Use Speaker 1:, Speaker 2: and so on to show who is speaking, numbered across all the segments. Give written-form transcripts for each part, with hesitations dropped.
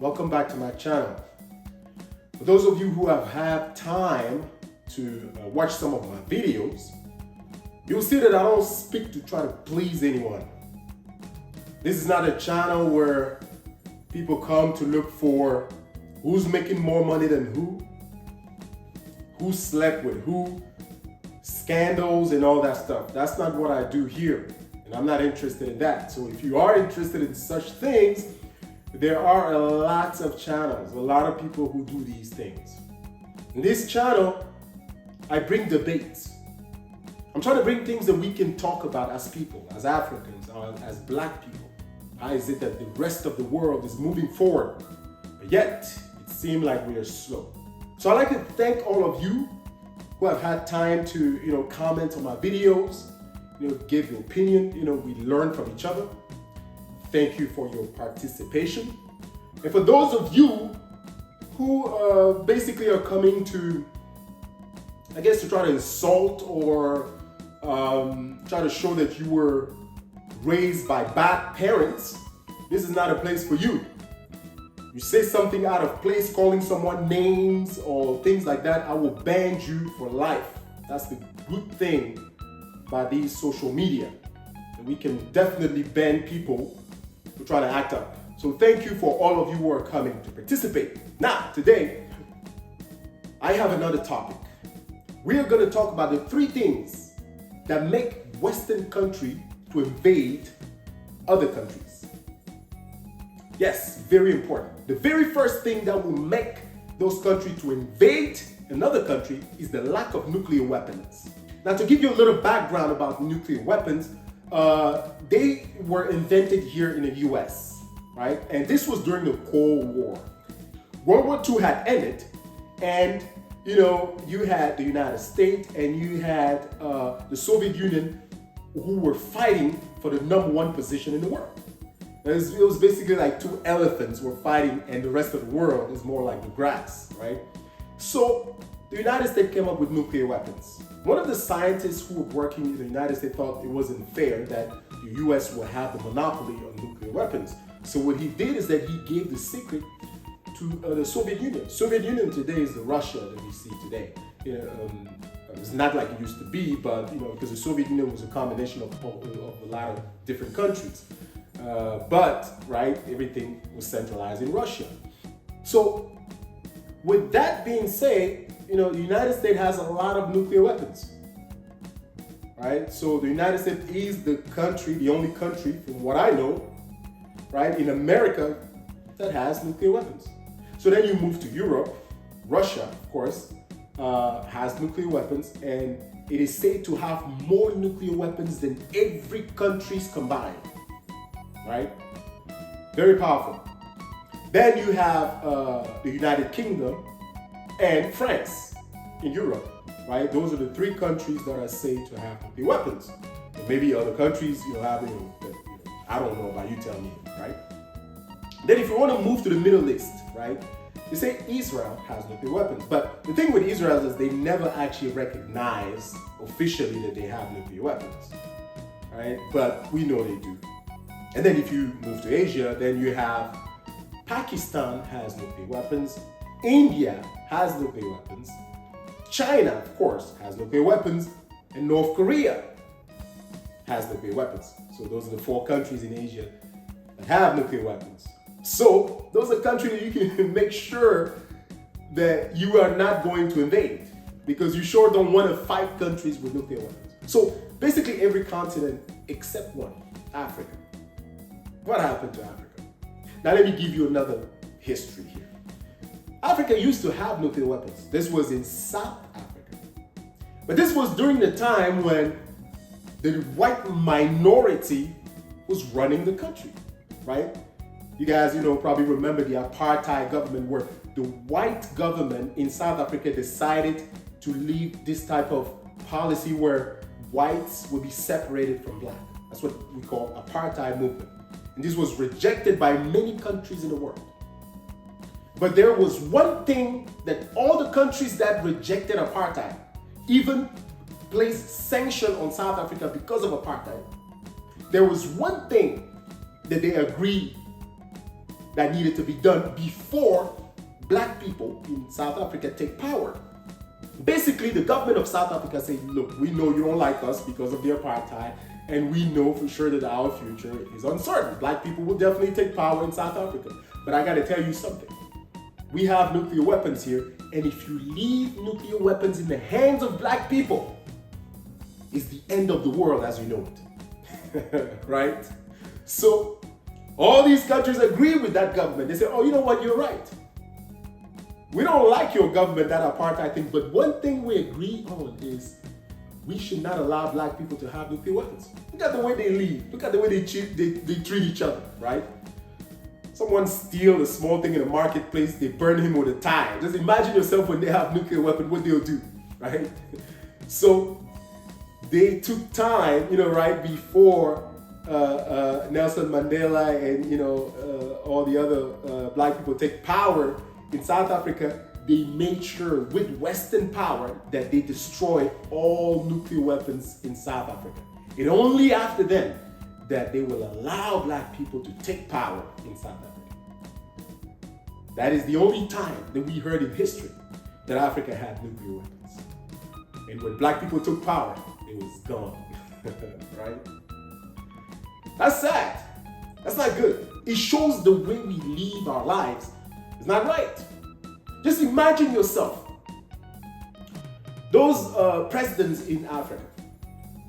Speaker 1: welcome back to my channel. For those of you who have had time to watch some of my videos, you'll see that I don't speak to try to please anyone. This is not a channel where people come to look for who's making more money than who slept with who, scandals and all that stuff. That's not what I do here, and I'm not interested in that. So if you are interested in such things, there are a lot of channels, a lot of people who do these things. In this channel, I bring debates. I'm trying to bring things that we can talk about as people, as Africans, as Black people. How is it that the rest of the world is moving forward, but yet it seems like we are slow? So I'd like to thank all of you who have had time to, comment on my videos, give your opinion. We learn from each other. Thank you for your participation. And for those of you who basically are coming to, to try to insult or try to show that you were raised by bad parents, this is not a place for you. You say something out of place, calling someone names or things like that, I will ban you for life. That's the good thing by these social media. And we can definitely ban people who try to act up. So thank you for all of you who are coming to participate. Now, today, I have another topic. We are going to talk about the 3 things that make Western country to invade other countries. Yes, very important. The very first thing that will make those countries to invade another country is the lack of nuclear weapons. Now, to give you a little background about nuclear weapons, they were invented here in the US, right? And this was during the Cold War. World War II had ended, and you had the United States and you had the Soviet Union, who were fighting for the #1 position in the world. It was basically like 2 elephants were fighting, and the rest of the world is more like the grass, right? So the United States came up with nuclear weapons. One of the scientists who were working in the United States thought it wasn't fair that the US would have the monopoly on nuclear weapons. So what he did is that he gave the secret to the Soviet Union. Soviet Union today is the Russia that we see today. It's not like it used to be, but because the Soviet Union was a combination of a lot of different countries. Everything was centralized in Russia. So with that being said, the United States has a lot of nuclear weapons, right? So the United States is the only country, from what I know, right, in America that has nuclear weapons. So then you move to Europe. Russia, of course, has nuclear weapons, and it is said to have more nuclear weapons than every country's combined, right? Very powerful. Then you have the United Kingdom and France in Europe, right? Those are the 3 countries that are said to have nuclear weapons. And maybe other countries I don't know about, you tell me, right? Then if you want to move to the Middle East, right? They say Israel has nuclear weapons, but the thing with Israel is they never actually recognize officially that they have nuclear weapons, right? But we know they do. And then if you move to Asia, then you have Pakistan has nuclear weapons, India has nuclear weapons, China, of course, has nuclear weapons, and North Korea has nuclear weapons. So those are the 4 countries in Asia that have nuclear weapons. So those are countries that you can make sure that you are not going to invade, because you sure don't want to fight countries with nuclear weapons. So basically every continent except one, Africa. What happened to Africa? Now let me give you another history here. Africa used to have nuclear weapons. This was in South Africa. But this was during the time when the white minority was running the country, right? You guys, probably remember the apartheid government, where the white government in South Africa decided to leave this type of policy where whites would be separated from black. That's what we call apartheid movement. And this was rejected by many countries in the world. But there was one thing that all the countries that rejected apartheid, even placed sanction on South Africa because of apartheid, there was one thing that they agreed that needed to be done before black people in South Africa take power. Basically, the government of South Africa said, look, we know you don't like us because of the apartheid, and we know for sure that our future is uncertain. Black people will definitely take power in South Africa. But I gotta tell you something. We have nuclear weapons here, and if you leave nuclear weapons in the hands of black people, it's the end of the world as you know it. Right? So, all these countries agree with that government. They say, oh, you know what, you're right. We don't like your government, that apartheid thing, but one thing we agree on is we should not allow black people to have nuclear weapons. Look at the way they live. Look at the way they treat each other, right? Someone steals a small thing in a marketplace, they burn him with a tie. Just imagine yourself when they have nuclear weapons, what they'll do, right? So they took time, right before Nelson Mandela and, all the other black people take power in South Africa. They made sure with Western power that they destroyed all nuclear weapons in South Africa. And only after then that they will allow black people to take power in South Africa. That is the only time that we heard in history that Africa had nuclear weapons. And when black people took power, it was gone, right? That's sad. That's not good. It shows the way we live our lives is not right. Just imagine yourself. Those presidents in Africa,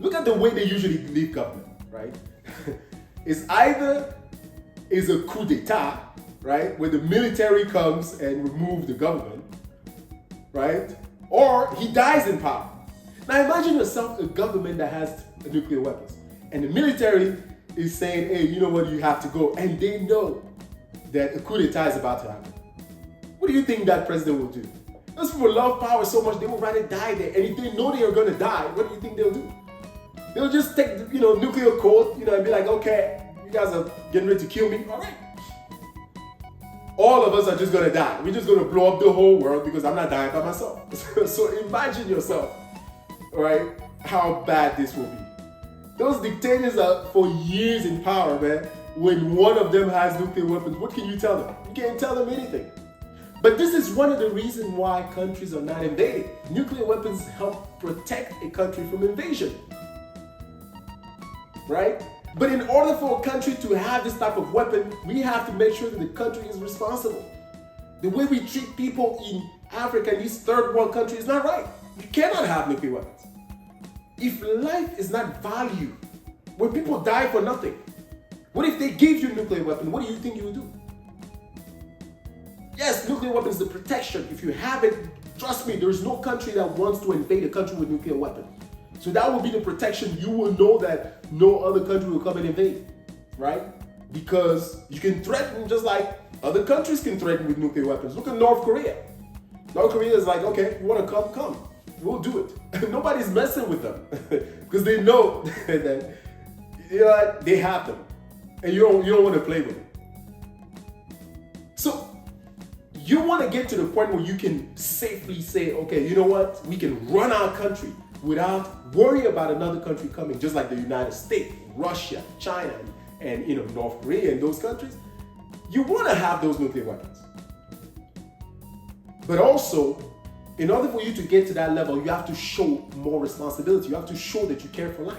Speaker 1: look at the way they usually leave government, right? It's either is a coup d'etat, right? Where the military comes and removes the government, right? Or he dies in power. Now imagine yourself a government that has nuclear weapons and the military is saying, hey, you know what, you have to go. And they know that a coup d'etat is about to happen. What do you think that president will do? Those people love power so much, they would rather die there. And if they know they are going to die, what do you think they'll do? They'll just take, nuclear code, and be like, okay, you guys are getting ready to kill me. All right. All of us are just going to die. We're just going to blow up the whole world because I'm not dying by myself. So imagine yourself, right, how bad this will be. Those dictators are for years in power, man. When one of them has nuclear weapons, what can you tell them? You can't tell them anything. But this is one of the reasons why countries are not invaded. Nuclear weapons help protect a country from invasion, right? But in order for a country to have this type of weapon, we have to make sure that the country is responsible. The way we treat people in Africa and these third world countries is not right. You cannot have nuclear weapons. If life is not valued, when people die for nothing, what if they gave you a nuclear weapon? What do you think you would do? Yes, nuclear weapons is the protection. If you have it, trust me, there's no country that wants to invade a country with nuclear weapons. So that will be the protection. You will know that no other country will come and invade, right? Because you can threaten just like other countries can threaten with nuclear weapons. Look at North Korea. North Korea is like, okay, you want to come, come. We'll do it. Nobody's messing with them because they know that they have them, and you don't want to play with them. So you want to get to the point where you can safely say, okay, you know what? We can run our country without worry about another country coming, just like the United States, Russia, China, and North Korea and those countries. You want to have those nuclear weapons. But also, in order for you to get to that level, you have to show more responsibility. You have to show that you care for life.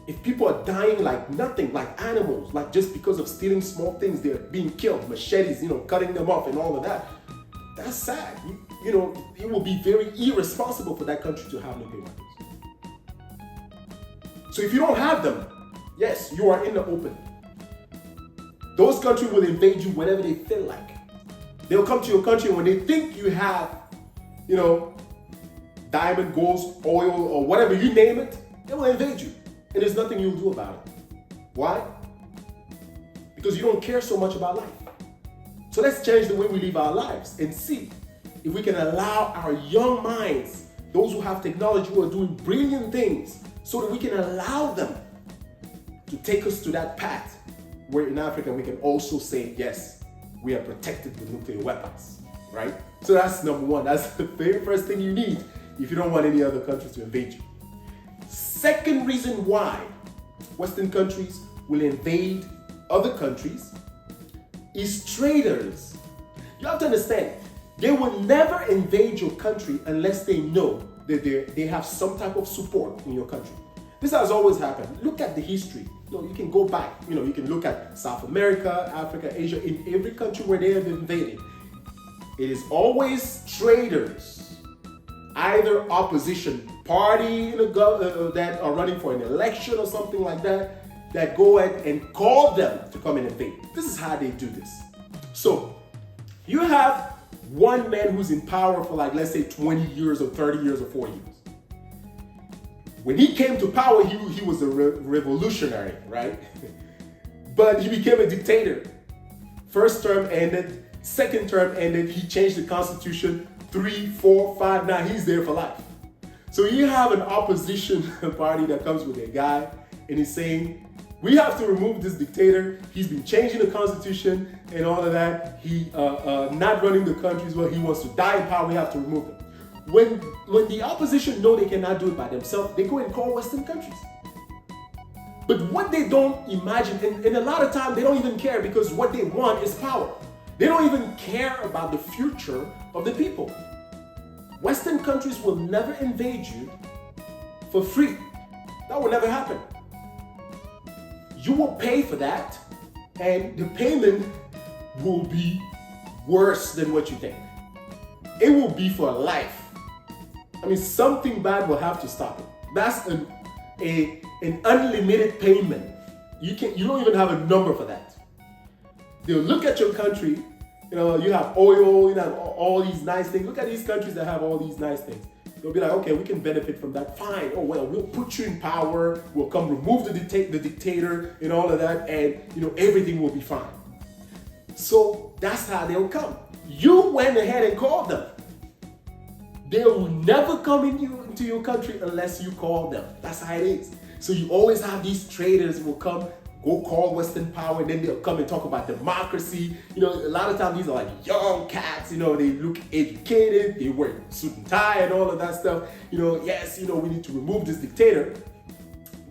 Speaker 1: If people are dying like nothing, like animals, like just because of stealing small things, they're being killed, machetes, cutting them off and all of that, that's sad. It will be very irresponsible for that country to have nuclear weapons. So if you don't have them, yes, you are in the open. Those countries will invade you whenever they feel like. They'll come to your country and when they think you have, diamond, gold, oil, or whatever, you name it, they will invade you. And there's nothing you'll do about it. Why? Because you don't care so much about life. So let's change the way we live our lives and see if we can allow our young minds, those who have technology, who are doing brilliant things, so that we can allow them to take us to that path where in Africa we can also say, yes, we are protected with nuclear weapons, right? So that's number one. That's the very first thing you need if you don't want any other countries to invade you. Second reason why Western countries will invade other countries is traders. You have to understand, they will never invade your country unless they know that they have some type of support in your country. This has always happened. Look at the history. You can go back. You can look at South America, Africa, Asia. In every country where they have invaded, it is always traders, either opposition party that are running for an election or something like that go ahead and call them to come and invade. This is how they do this. So you have one man who's in power for, like, let's say 20 years or 30 years or 40 years. When he came to power, he was a revolutionary, right? But he became a dictator. First term ended, second term ended, he changed the constitution, 3, 4, 5, now he's there for life. So you have an opposition party that comes with a guy and he's saying, we have to remove this dictator. He's been changing the constitution and all of that. He not running the country as well. He wants to die in power. We have to remove him. When the opposition know they cannot do it by themselves, they go and call Western countries. But what they don't imagine, and a lot of times they don't even care, because what they want is power. They don't even care about the future of the people. Western countries will never invade you for free. That will never happen. You will pay for that, and the payment will be worse than what you think. It will be for life. I mean, something bad will have to stop it. That's an unlimited payment. You don't even have a number for that. They'll look at your country. You have oil, you have all these nice things. Look at these countries that have all these nice things. They'll be like, okay, we can benefit from that. Fine. Oh, well, we'll put you in power. We'll come remove the dictator and all of that, and everything will be fine. So that's how they'll come. You went ahead and called them. They will never come into your country unless you call them. That's how it is. So you always have these traders who will come, go call Western power, and then they'll come and talk about democracy. A lot of times these are like young cats, they look educated, they wear suit and tie and all of that stuff. Yes, we need to remove this dictator.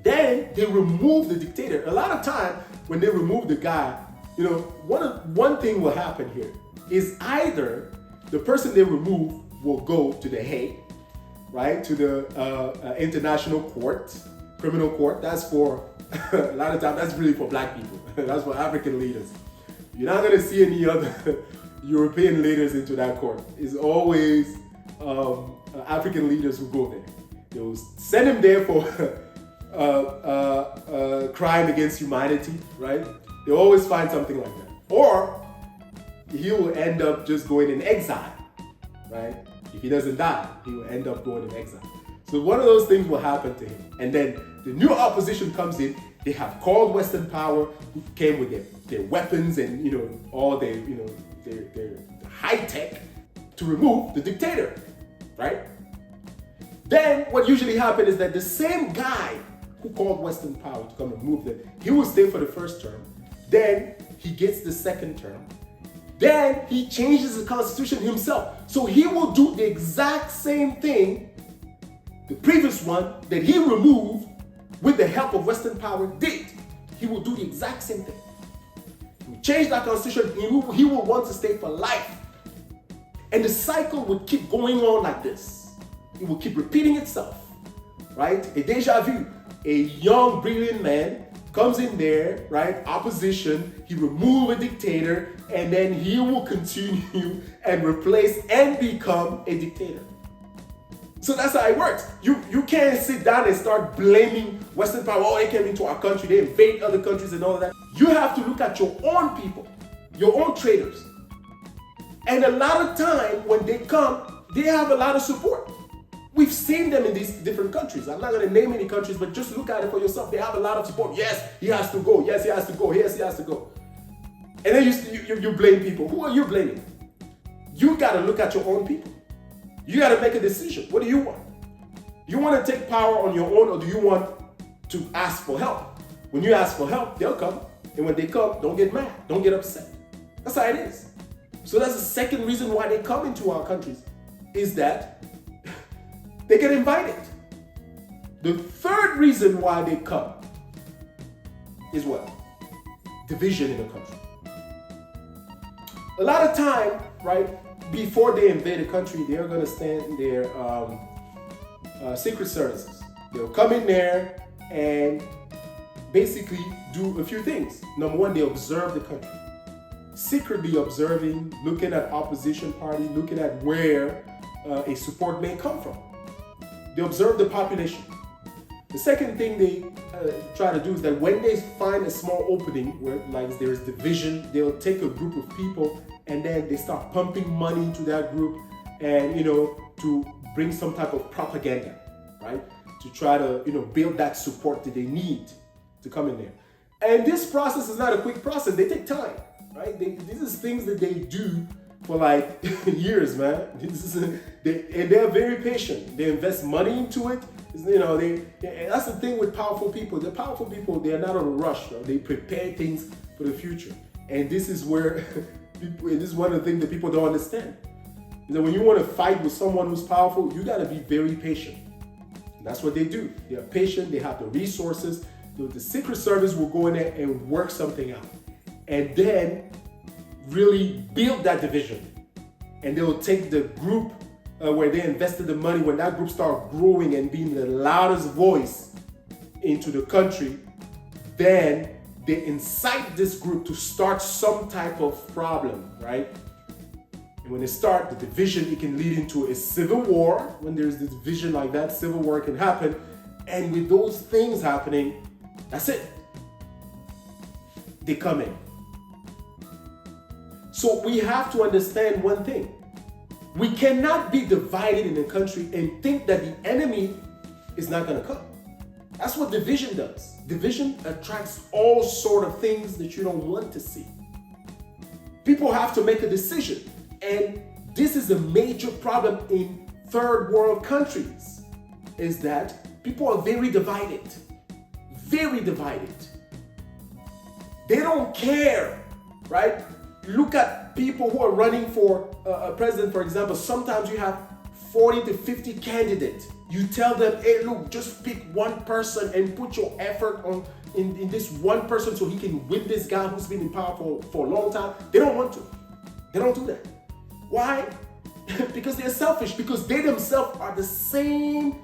Speaker 1: Then they remove the dictator. A lot of time when they remove the guy, one thing will happen here is either the person they remove will go to The Hague, right, to the international court, criminal court. That's for a lot of times, that's really for black people. That's for African leaders. You're not going to see any other European leaders into that court. It's always African leaders who go there. They'll send him there for crime against humanity, right? They always find something like that. Or he will end up just going in exile, right? If he doesn't die, he will end up going in exile. So one of those things will happen to him. And then the new opposition comes in. They have called Western power, who came with their weapons and all their high tech to remove the dictator, right? Then what usually happens is that the same guy who called Western power to come and remove them, he will stay for the first term. Then he gets the second term. Then he changes the constitution himself. So he will do the exact same thing the previous one that he removed with the help of Western power did. He will do the exact same thing. He will change that constitution. He will want to stay for life. And the cycle would keep going on like this. It will keep repeating itself, right? A deja vu. A young, brilliant man comes in there, right? Opposition. He removes a dictator, and then he will continue and replace and become a dictator. So that's how it works. You can't sit down and start blaming Western power. Oh, they came into our country, they invade other countries and all of that. You have to look at your own people, your own traders. And a lot of time when they come, they have a lot of support. We've seen them in these different countries. I'm not going to name any countries, but just look at it for yourself. They have a lot of support. Yes, he has to go. Yes, he has to go. Yes, he has to go. And then you blame people. Who are you blaming? You got to look at your own people. You got to make a decision. What do you want? You want to take power on your own, or do you want to ask for help? When you ask for help, they'll come. And when they come, don't get mad. Don't get upset. That's how it is. So that's the second reason why they come into our countries, is that they get invited. The third reason why they come is what? division in the country. A lot of time, right, before they invade a country, they're going to stand their secret services. They'll come in there and basically do a few things. Number one, they observe the country. Secretly observing, looking at opposition party, looking at where a support may come from. They observe the population. The second thing they try to do is that when they find a small opening where like there's division, they'll take a group of people and then they start pumping money into that group and, to bring some type of propaganda, right? To try to, build that support that they need to come in there. And this process is not a quick process. They take time, right? This is things that they do for like years, man. And they're very patient. They invest money into it. That's the thing with powerful people. The powerful people, they are not on a rush. Right? They prepare things for the future. And this is where this is one of the things that people don't understand. Is that when you want to fight with someone who's powerful, you got to be very patient. And that's what they do. They are patient. They have the resources. The Secret Service will go in there and work something out. And then really build that division. And they will take the group where they invested the money, when that group starts growing and being the loudest voice into the country, then they incite this group to start some type of problem, right? And when they start the division, it can lead into a civil war. When there's this division like that, civil war can happen. And with those things happening, that's it. They come in. So we have to understand one thing. We cannot be divided in a country and think that the enemy is not going to come. That's what division does. Division attracts all sort of things that you don't want to see. People have to make a decision. And this is a major problem in third world countries, is that people are very divided. Very divided. They don't care, right? Look at people who are running for a president, for example. Sometimes you have 40 to 50 candidates. You tell them, hey, look, just pick one person and put your effort in this one person so he can win this guy who's been in power for a long time. They don't want to. They don't do that. Why? Because they're selfish, because they themselves are the same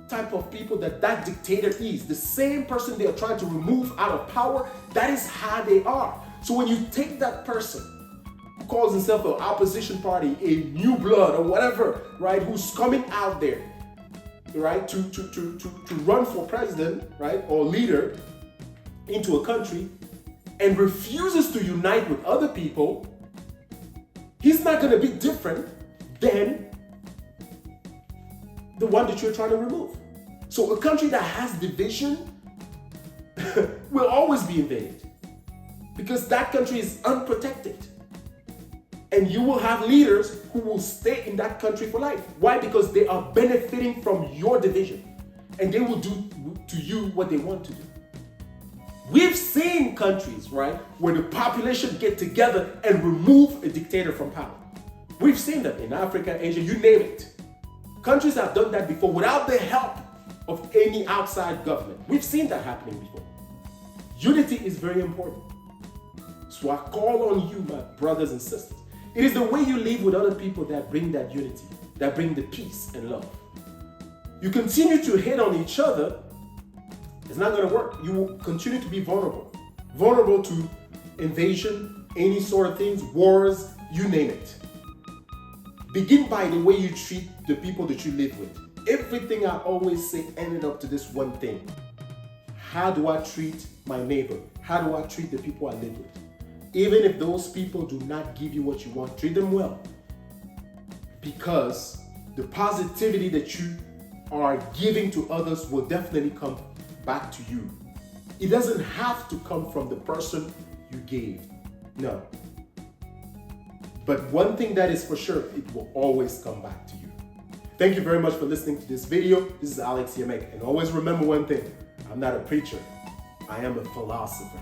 Speaker 1: type of people that dictator is. The same person they are trying to remove out of power, that is how they are. So when you take that person who calls himself an opposition party, a new blood or whatever, right, who's coming out there, right, to run for president, right, or leader into a country and refuses to unite with other people, he's not going to be different than the one that you're trying to remove. So a country that has division will always be invaded, because that country is unprotected. And you will have leaders who will stay in that country for life. Why? Because they are benefiting from your division. And they will do to you what they want to do. We've seen countries, right, where the population get together and remove a dictator from power. We've seen that in Africa, Asia, you name it. Countries have done that before without the help of any outside government. We've seen that happening before. Unity is very important. So I call on you, my brothers and sisters. It is the way you live with other people that bring that unity, that bring the peace and love. You continue to hate on each other, it's not going to work. You will continue to be vulnerable. Vulnerable to invasion, any sort of things, wars, you name it. Begin by the way you treat the people that you live with. Everything I always say ended up to this one thing. How do I treat my neighbor? How do I treat the people I live with? Even if those people do not give you what you want, treat them well. Because the positivity that you are giving to others will definitely come back to you. It doesn't have to come from the person you gave. No. But one thing that is for sure, it will always come back to you. Thank you very much for listening to this video. This is Alex Yamek. And always remember one thing, I'm not a preacher. I am a philosopher.